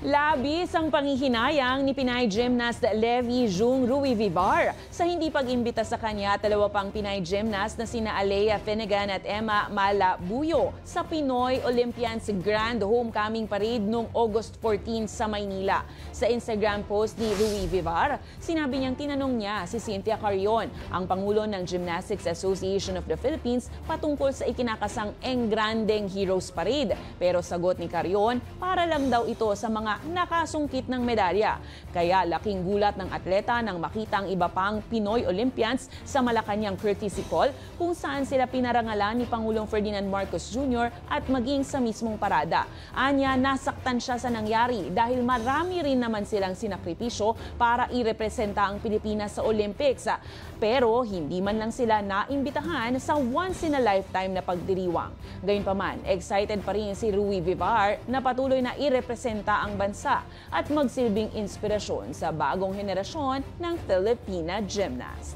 Labis ang panghihinayang ni Pinay gymnast Levi Jung Rui Vivar sa hindi pag-imbita sa kanya dalawa pang Pinay gymnast na sina Alea Finnegan at Emma Malabuyo sa Pinoy Olympians Grand Homecoming Parade noong August 14 sa Maynila. Sa Instagram post ni Rui Vivar, sinabi niyang tinanong niya si Cynthia Carrion, ang Pangulo ng Gymnastics Association of the Philippines, patungkol sa ikinakasang Engrandeng Heroes Parade. Pero sagot ni Carrion, para lang daw ito sa mga nakasungkit ng medalya. Kaya laking gulat ng atleta nang makita ang iba pang Pinoy Olympians sa Malacanang Courtesy Call kung saan sila pinarangalan ni Pangulong Ferdinand Marcos Jr. at maging sa mismong parada. Anya, nasaktan siya sa nangyari dahil marami rin naman silang sinakripisyo para irepresenta ang Pilipinas sa Olympics. Pero hindi man lang sila naimbitahan sa once-in-a-lifetime na pagdiriwang. Gayunpaman, excited pa rin si Rui Vivar na patuloy na irepresenta ang bansa at magsilbing inspirasyon sa bagong henerasyon ng Filipina gymnast.